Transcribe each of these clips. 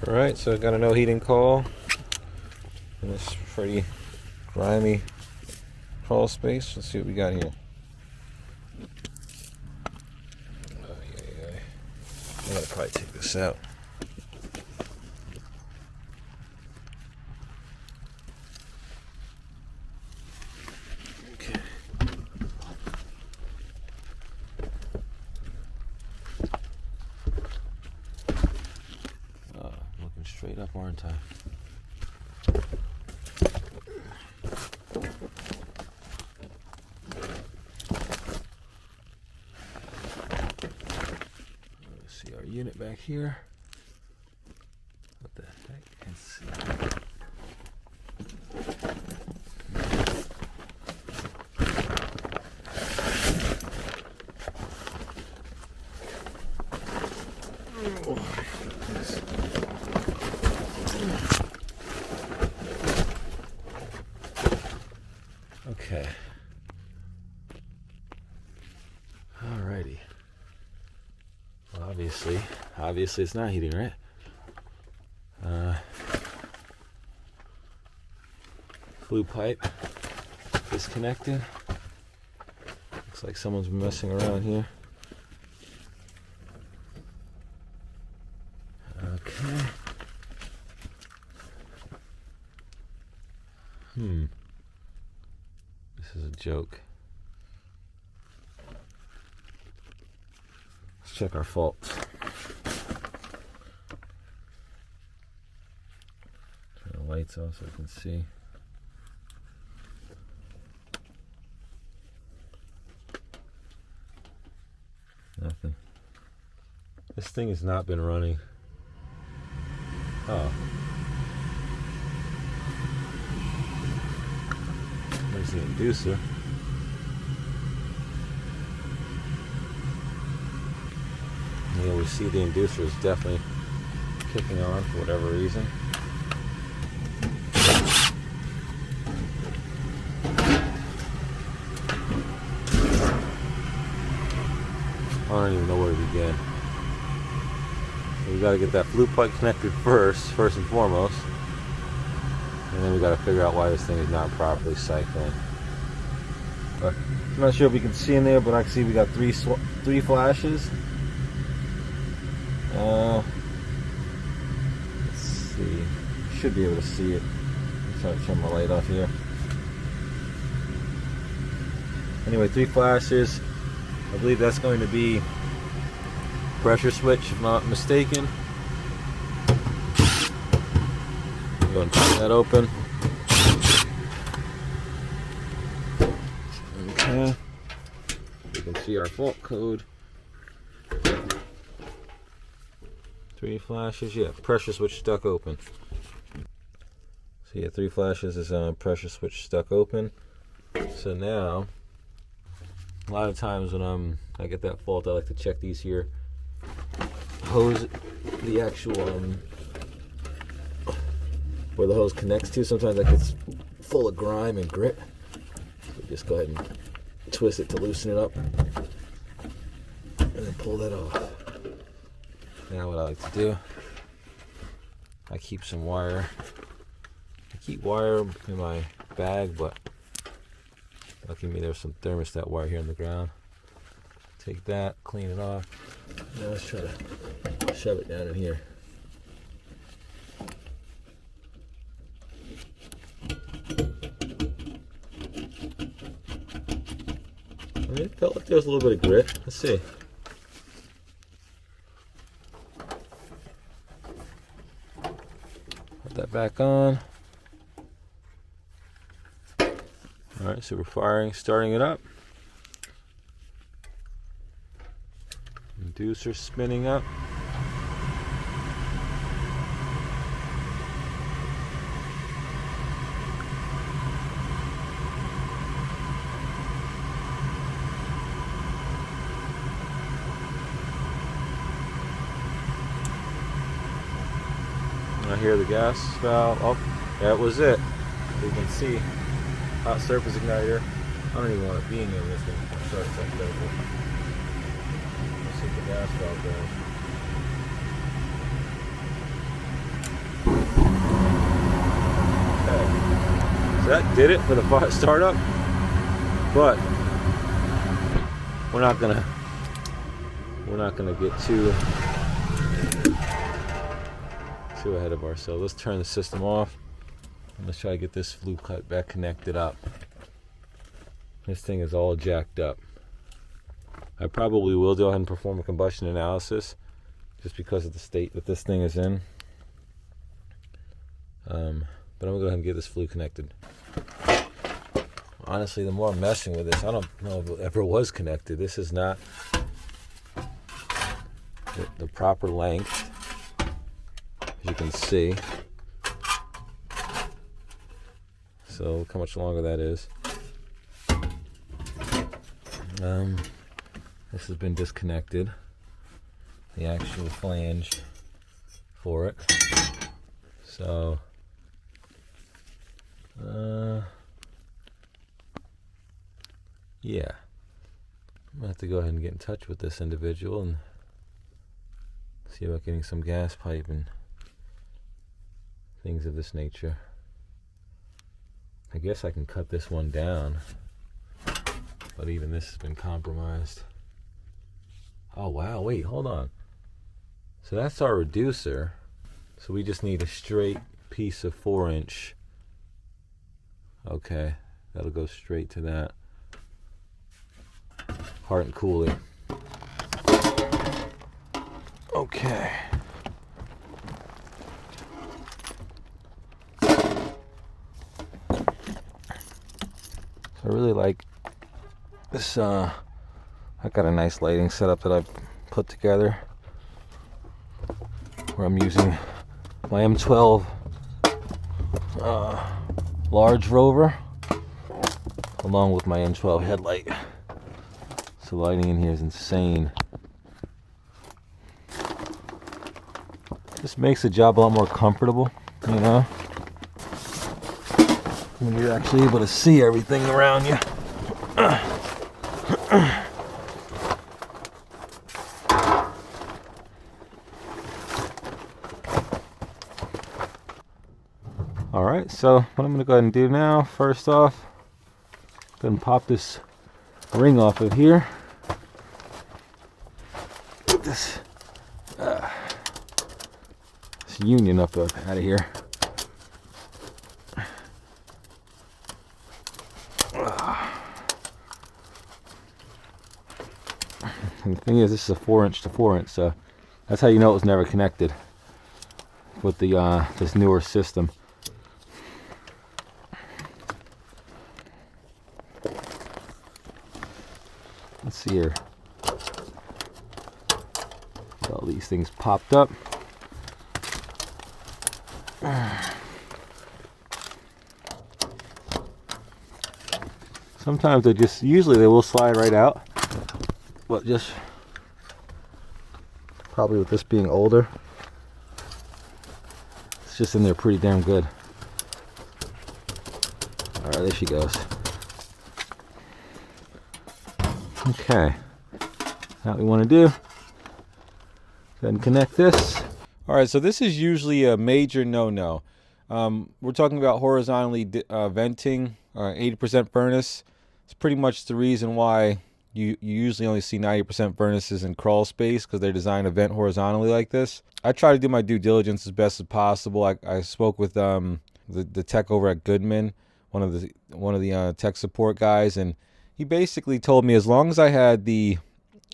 Alright, so I got a no heating call in this pretty grimy crawl space. Let's see what we got here. I'm gonna probably take this out. Okay. Looking straight up, aren't I? Unit back here. What the heck? Let's see. Okay. Alrighty. Obviously it's not heating, right? Flue pipe disconnected. Looks like someone's messing around here. Okay. This is a joke. Let's check our faults. Turn the lights off so we can see. Nothing. This thing has not been running. Oh. There's the inducer. Yeah, we see the inducer is definitely kicking on for whatever reason. I don't even know where to begin. We got to get that flue pipe connected first and foremost, and then we got to figure out why this thing is not properly cycling. But I'm not sure if we can see in there, but I can see we got three flashes. Let's see. Should be able to see it. Let's try to turn my light off here. Anyway, 3 flashes. I believe that's going to be pressure switch, if not mistaken. Go and pop that open. Okay. You can see our fault code. 3 flashes, yeah, pressure switch stuck open. So yeah, 3 flashes is pressure switch stuck open. So now, a lot of times when I get that fault, I like to check these here hose, the actual where the hose connects to. Sometimes that gets full of grime and grit. So just go ahead and twist it to loosen it up, and then pull that off. Now what I like to do, I keep some wire. I keep wire in my bag, but lucky me, there's some thermostat wire here on the ground. Take that, clean it off. Now let's try to shove it down in here. I mean, it felt like there was a little bit of grit. Let's see. Put that back on. Alright, so we're starting it up. Inducer spinning up. I hear the gas valve. Oh, that was it. You can see hot surface igniter. I don't even want to be in there when this thing starts up there. Let's see if the gas valve goes. So that did it for the startup, but we're not gonna get too ahead of ourselves. Let's turn the system off and let's try to get this flue cut back connected up. This thing is all jacked up. I probably will go ahead and perform a combustion analysis just because of the state that this thing is in. But I'm gonna go ahead and get this flue connected. Honestly, the more I'm messing with this, I don't know if it ever was connected. This is not the proper length, as you can see. So look how much longer that is. This has been disconnected, the actual flange for it. So yeah, I'm gonna have to go ahead and get in touch with this individual and see about getting some gas pipe and things of this nature. I guess I can cut this one down, but even this has been compromised. Oh wow, wait, hold on. So that's our reducer. So we just need a straight piece of 4-inch. Okay, that'll go straight to that. Heart and cooling. Okay. So I really like this. I got a nice lighting setup that I've put together where I'm using my M12 large rover along with my M12 headlight. So lighting in here is insane. This makes the job a lot more comfortable, you know, when you're actually able to see everything around you. Alright, so what I'm going to go ahead and do now, first off, go ahead and pop this ring off of here. Get this union up out of here. And the thing is, this is a 4-inch to 4-inch, so that's how you know it was never connected with the this newer system. Let's see here. Get all these things popped up. Sometimes usually they will slide right out, but just probably with this being older, it's just in there pretty damn good. All right, there she goes. Okay, now what we want to do, go ahead and connect this. All right, so this is usually a major no-no. We're talking about horizontally venting, 80% furnace. It's pretty much the reason why you usually only see 90% furnaces in crawl space, because they're designed to vent horizontally like this. I try to do my due diligence as best as possible. I spoke with the tech over at Goodman, one of the tech support guys, and he basically told me as long as I had the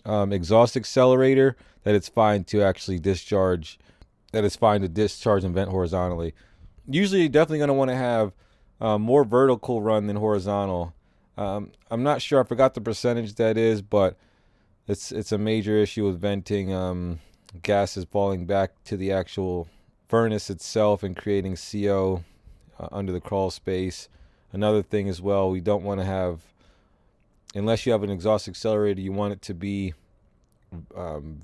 exhaust accelerator, that it's fine to actually discharge. That it's fine to discharge and vent horizontally. Usually, you're definitely going to want to have more vertical run than horizontal. I'm not sure. I forgot the percentage that is, but it's a major issue with venting. Gases falling back to the actual furnace itself and creating CO under the crawl space. Another thing as well, we don't want to have, unless you have an exhaust accelerator, you want it to be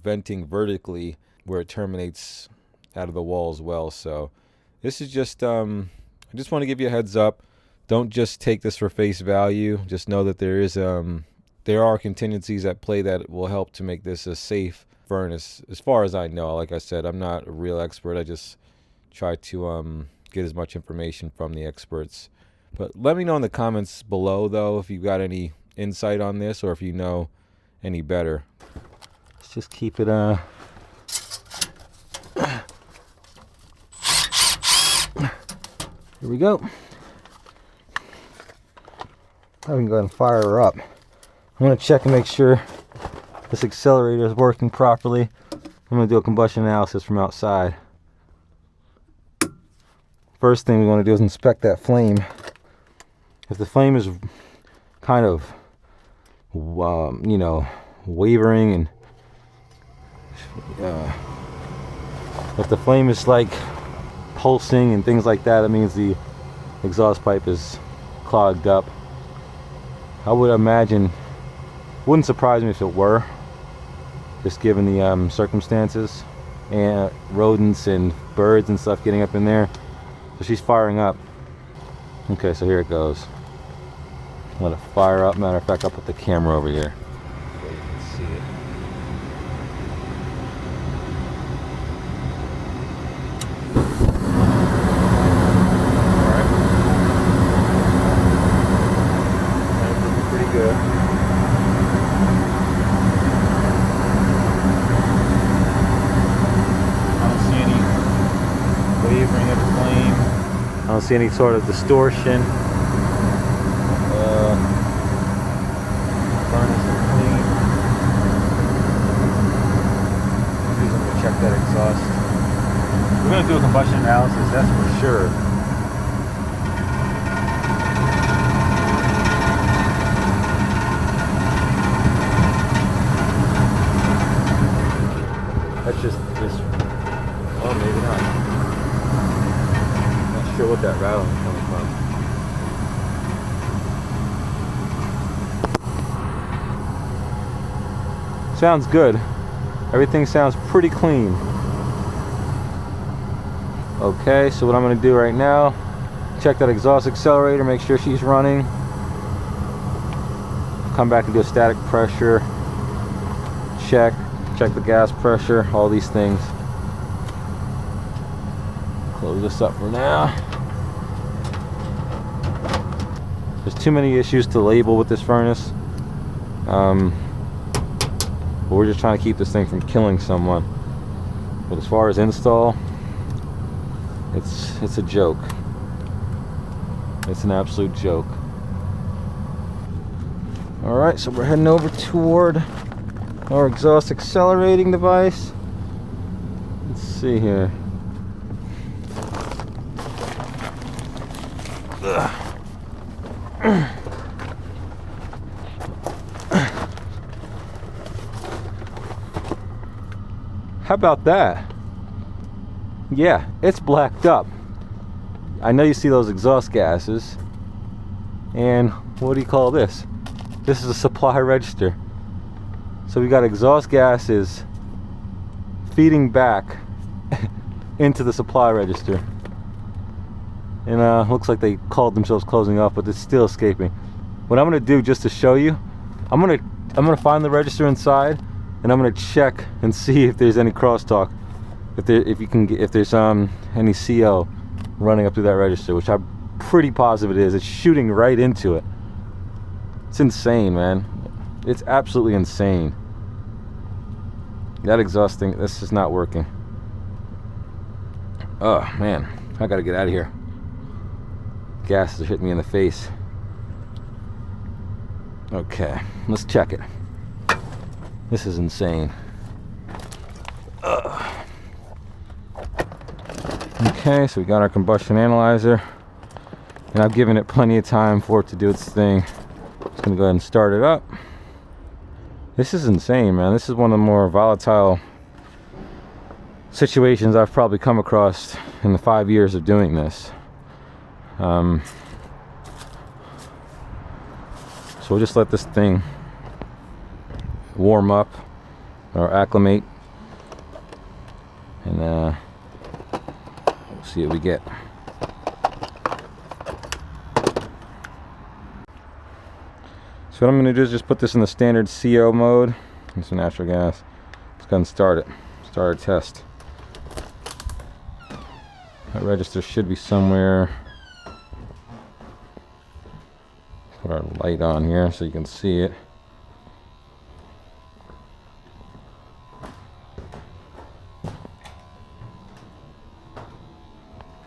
venting vertically where it terminates out of the wall as well. So this is just I just want to give you a heads up. Don't just take this for face value. Just know that there are contingencies at play that will help to make this a safe furnace, as far as I know. Like I said, I'm not a real expert. I just try to get as much information from the experts But let me know in the comments below, though, if you've got any insight on this or if you know any better. Let's just keep it here we go. I can go ahead and fire her up. I'm going to check and make sure this accelerator is working properly. I'm going to do a combustion analysis from outside. First thing we want to do is inspect that flame. If the flame is kind of, you know, wavering, and if the flame is like pulsing and things like that, it means the exhaust pipe is clogged up. I would imagine, wouldn't surprise me if it were, just given the circumstances, and rodents and birds and stuff getting up in there. So she's firing up. Okay, so here it goes. Let it fire up. Matter of fact, I'll put the camera over here so you can see it. Alright. That's looking pretty good. I don't see any wavering of the flame. I don't see any sort of distortion. Furnace is clean. I'm going to check that exhaust. We're going to do a combustion analysis, that's for sure. That's just, oh, maybe not. Not sure what that rattling is coming from. Sounds good. Everything sounds pretty clean. Okay, so what I'm going to do right now, check that exhaust accelerator, make sure she's running. Come back and do a static pressure check the gas pressure, all these things. Close this up for now. There's too many issues to label with this furnace. But we're just trying to keep this thing from killing someone. But as far as install, it's a joke. It's an absolute joke. Alright, so we're heading over toward our exhaust accelerating device. Let's see here. How about that? Yeah, it's blacked up. I know you see those exhaust gases. And what do you call this? This is a supply register. So we got exhaust gases feeding back into the supply register. And looks like they called themselves closing off, but it's still escaping. What I'm gonna do, just to show you, I'm gonna find the register inside, and I'm gonna check and see if there's any crosstalk, if there's any CO running up through that register, which I'm pretty positive it is. It's shooting right into it. It's insane, man. It's absolutely insane. That exhaust thing, this is not working. Oh man, I gotta get out of here. Gas is hitting me in the face. Okay, let's check it. This is insane. Okay, so we got our combustion analyzer, and I've given it plenty of time for it to do its thing. Just gonna go ahead and start it up. This is insane, man. This is one of the more volatile situations I've probably come across in the 5 years of doing this. So we'll just let this thing warm up or acclimate, and we'll see what we get. So what I'm going to do is just put this in the standard CO mode. It's natural gas. Let's go ahead and start it. Start our test. That register should be somewhere Put our light on here so you can see it.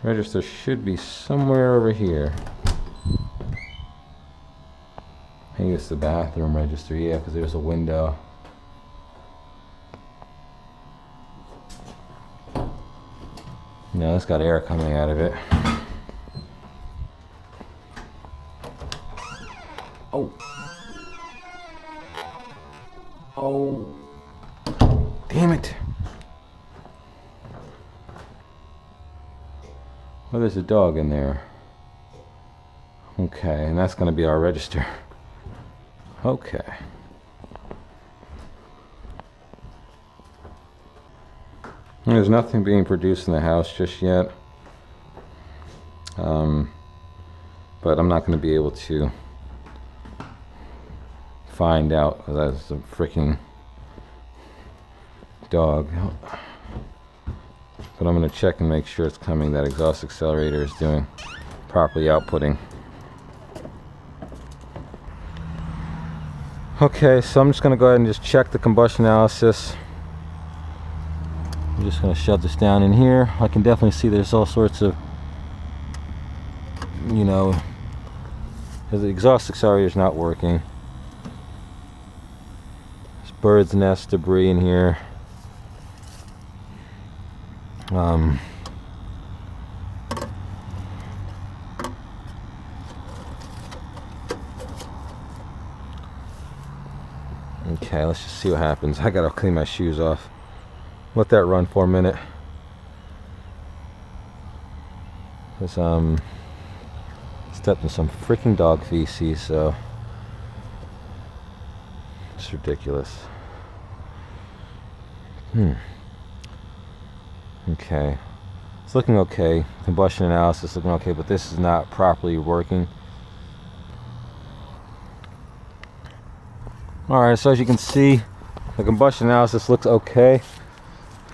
Register should be somewhere over here. I think it's the bathroom register, yeah, because there's a window. No, it's got air coming out of it. Oh. Oh. Damn it. Well, there's a dog in there. Okay, and that's going to be our register. Okay. There's nothing being produced in the house just yet. But I'm not going to be able to find out because that's a freaking dog. But I'm going to check and make sure it's coming. That exhaust accelerator is doing properly outputting. Okay, so I'm just going to go ahead and just check the combustion analysis. I'm just going to shut this down in here. I can definitely see there's all sorts of, you know, the exhaust accelerator is not working. There's bird's nest debris in here. Okay, let's just see what happens. I gotta clean my shoes off. Let that run for a minute. Because stepped in some freaking dog feces, so it's ridiculous. Okay, it's looking okay. Combustion analysis looking okay, but this is not properly working. Alright, so as you can see, the combustion analysis looks okay.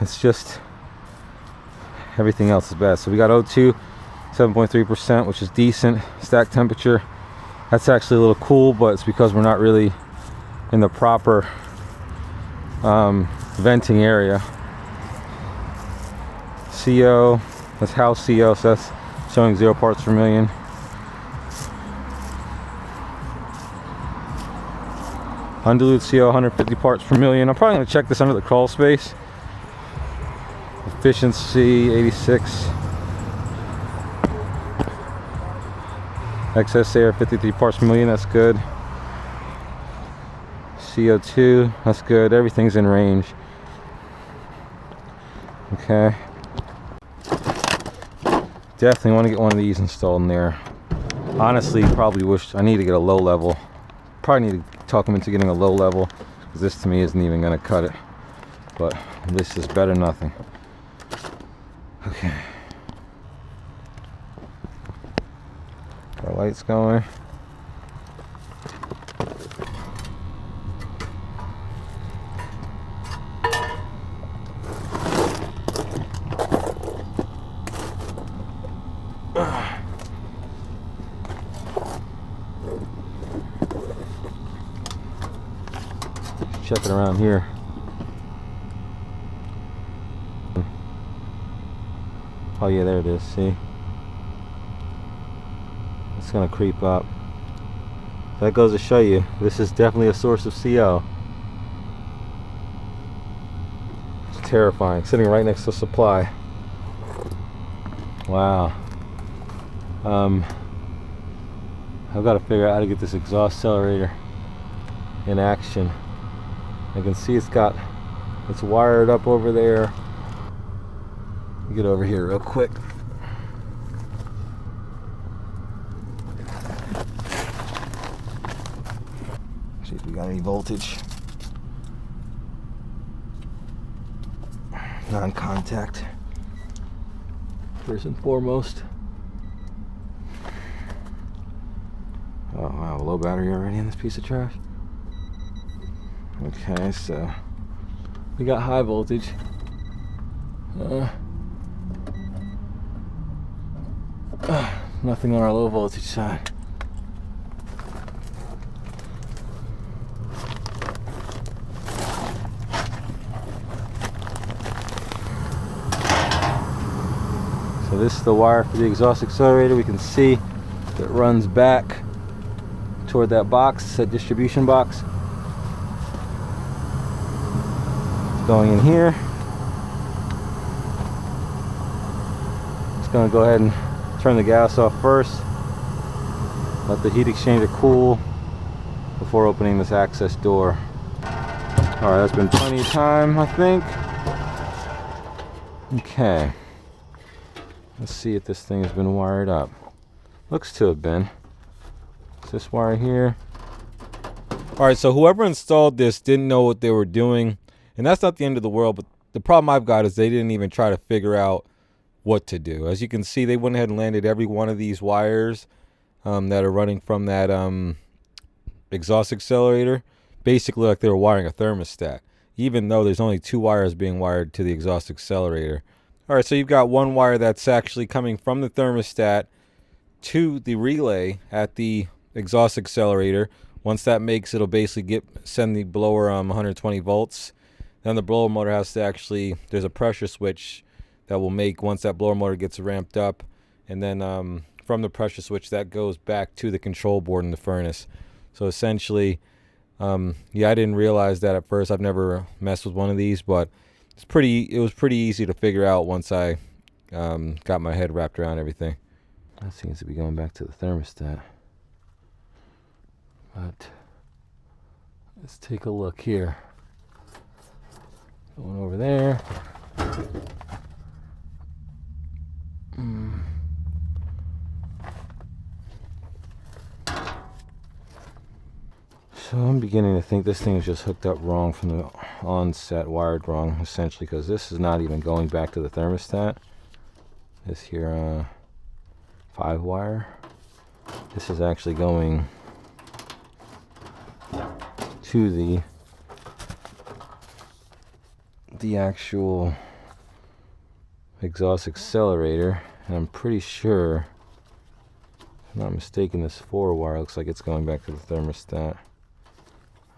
It's just everything else is bad. So we got O2 7.3%, which is decent. Stack temperature, that's actually a little cool, but it's because we're not really in the proper venting area. CO, that's house CO, so that's showing 0 parts per million. Undiluted CO, 150 parts per million. I'm probably going to check this under the crawl space. Efficiency, 86. Excess air, 53 parts per million, that's good. CO2, that's good. Everything's in range. Okay. Definitely want to get one of these installed in there. Honestly, probably wish I need to get a low level. Probably need to talk them into getting a low level, because this to me isn't even going to cut it. But this is better than nothing. Okay. Our lights going. Check it around here. Oh yeah, there it is, see? It's gonna creep up. That goes to show you, this is definitely a source of CO. It's terrifying, sitting right next to supply. Wow. I've got to figure out how to get this exhaust accelerator in action. I can see it's wired up over there. Get over here real quick. See if we got any voltage. Non-contact. First and foremost. Oh wow, low battery already in this piece of trash. Okay, so we got high voltage. Nothing on our low voltage side. So this is the wire for the exhaust accelerator. We can see it runs back toward that box, that distribution box. It's going in here. Just going to go ahead and turn the gas off first. Let the heat exchanger cool before opening this access door. Alright, that's been plenty of time, I think. Okay. Let's see if this thing has been wired up. Looks to have been. It's this wire here. Alright, so whoever installed this didn't know what they were doing. And that's not the end of the world, but the problem I've got is they didn't even try to figure out what to do. As you can see, they went ahead and landed every one of these wires that are running from that exhaust accelerator, basically like they were wiring a thermostat, even though there's only 2 wires being wired to the exhaust accelerator. Alright, so you've got one wire that's actually coming from the thermostat to the relay at the exhaust accelerator. Once that makes, it'll basically send the blower 120 volts. Then the blower motor has to actually, there's a pressure switch that will make once that blower motor gets ramped up, and then from the pressure switch that goes back to the control board in the furnace. So essentially, yeah, I didn't realize that at first. I've never messed with one of these, but it was pretty easy to figure out once I got my head wrapped around everything. That seems to be going back to the thermostat. But let's take a look here. Going over there. So I'm beginning to think this thing is just hooked up wrong from the onset, wired wrong, essentially, because this is not even going back to the thermostat. This here 5 wire. This is actually going to the actual exhaust accelerator, and I'm pretty sure, if I'm not mistaken, this 4 wire looks like it's going back to the thermostat.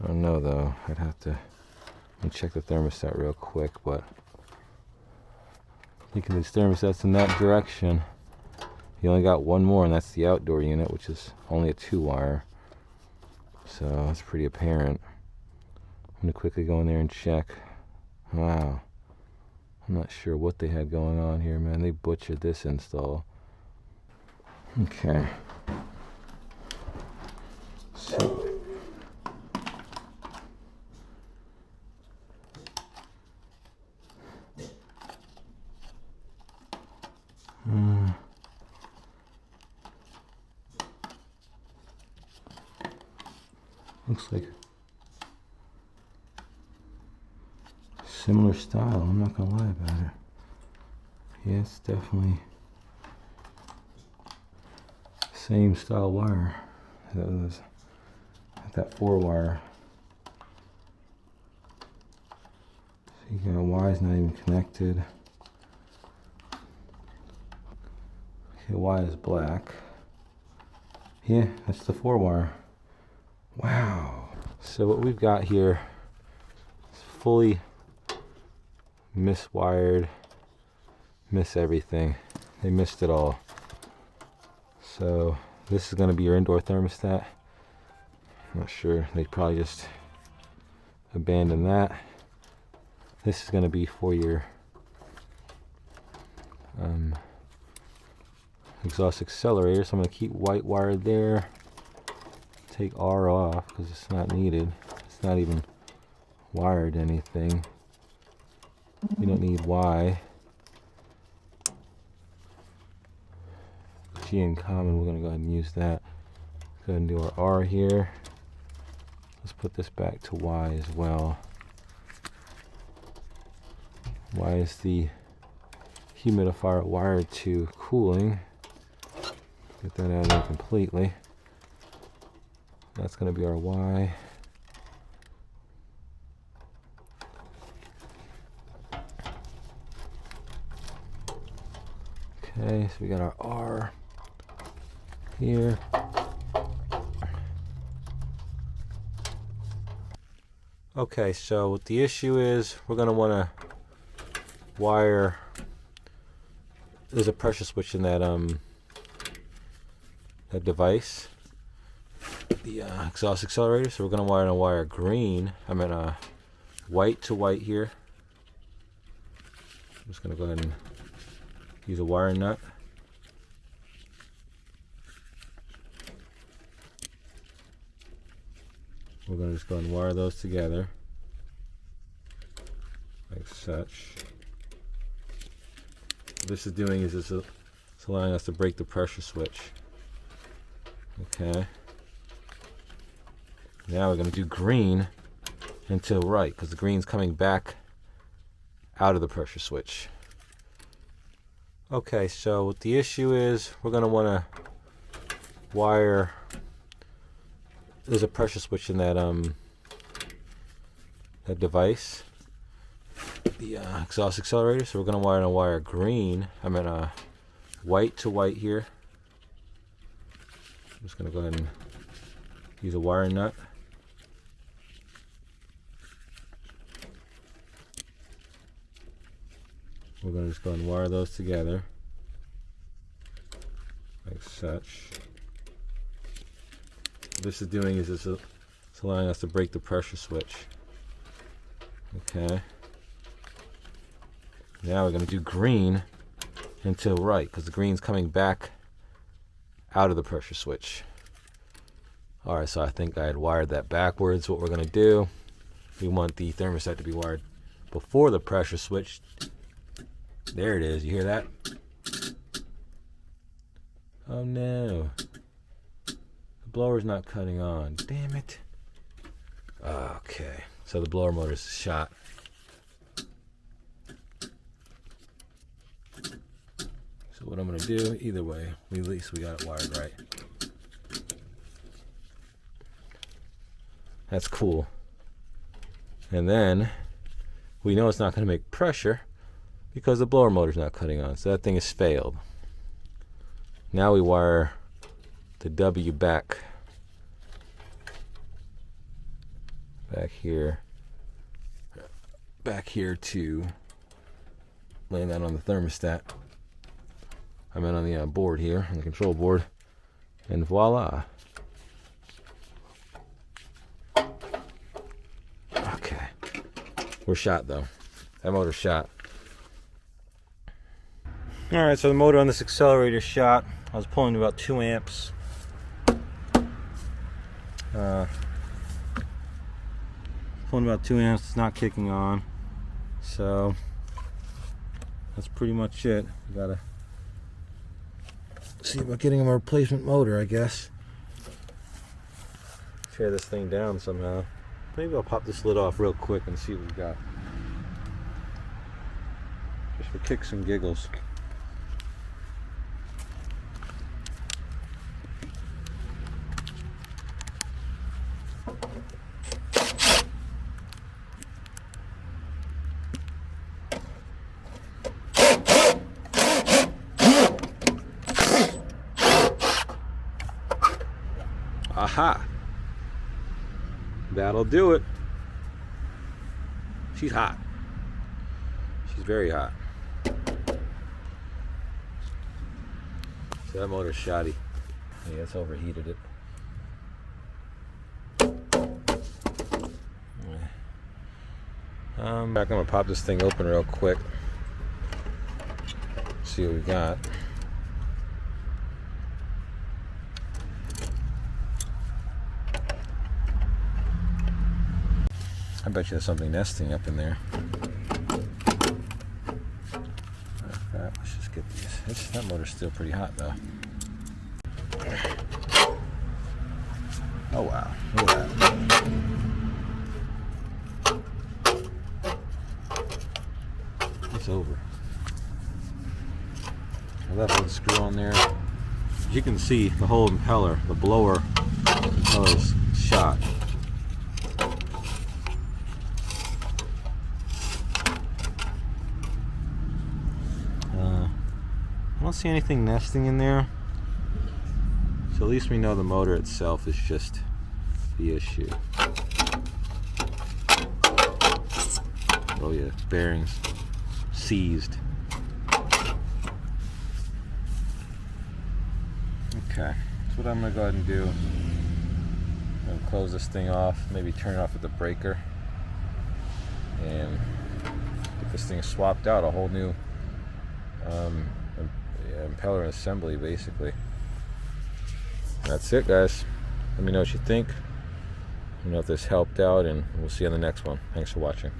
I don't know though. I'd have to, let me check the thermostat real quick, but thinking these thermostats in that direction. You only got one more, and that's the outdoor unit, which is only a 2 wire. So that's pretty apparent. I'm gonna quickly go in there and check. Wow. I'm not sure what they had going on here, man. They butchered this install. Okay. So looks like similar style, I'm not gonna lie about it. Yeah, it's definitely same style wire that was that 4 wire. So you got Y is not even connected. Okay, Y is black. Yeah, that's the 4 wire. Wow. So what we've got here is fully miswired, miss everything. They missed it all. So this is going to be your indoor thermostat. I'm not sure, they probably just abandoned that. This is going to be for your exhaust accelerator, so I'm going to keep white wired there. Take R off because it's not needed. It's not even wired anything. We don't need Y. G in common, we're going to go ahead and use that. Go ahead and do our R here. Let's put this back to Y as well. Y is the humidifier wired to cooling. Get that out of there completely. That's going to be our Y. Okay, so we got our R here. Okay, so what the issue is, we're going to want to wire there's a pressure switch in that that device, the exhaust accelerator. So we're going to wire green. White to white here. I'm just going to go ahead and use a wiring nut. We're going to just go and wire those together like such. What this is doing is it's allowing us to break the pressure switch. Okay. Now we're going to do green until right, because the green's coming back out of the pressure switch. Okay, so what the issue is, we're going to want to wire. There's a pressure switch in that that device, the exhaust accelerator. So we're going to wire green. White to white here. I'm just going to go ahead and use a wiring nut. We're going to just go and wire those together like such. What this is doing is it's allowing us to break the pressure switch. Okay. Now we're going to do green until right, because the green's coming back out of the pressure switch. Alright, so I think I had wired that backwards. What we're going to do, we want the thermostat to be wired before the pressure switch. There it is. You hear that? Oh no. The blower's not cutting on. Damn it. Okay. So the blower motor's shot. So what I'm going to do, either way, at least we got it wired right. That's cool. And then we know it's not going to make pressure because the blower motor's not cutting on. So that thing has failed. Now we wire the W back here to lay that on the thermostat. I meant on the board here, on the control board, and voila. Okay, we're shot though. That motor's shot. All right, so the motor on this accelerator shot. I was pulling about 2 amps. Pulling about 2 amps. It's not kicking on. So that's pretty much it. We gotta see about getting a replacement motor, I guess. Tear this thing down somehow. Maybe I'll pop this lid off real quick and see what we got. Just for kicks and giggles. Aha! That'll do it. She's hot. She's very hot. So that motor's shoddy. Yeah, it's overheated it. I'm gonna pop this thing open real quick. See what we got. I bet you there's something nesting up in there. Let's just get these. That motor's still pretty hot though. Oh wow, look at that. It's over. I left the screw on there. As you can see, the whole impeller, the blower is shot. I don't see anything nesting in there, so at least we know the motor itself is just the issue. Oh yeah, bearings seized. Okay, that's what I'm gonna go ahead and do. I'm gonna close this thing off, maybe turn it off with the breaker, and get this thing swapped out. A whole new impeller assembly, basically. That's it, guys. Let me know what you think. Let me know if this helped out, and we'll see you on the next one. Thanks for watching.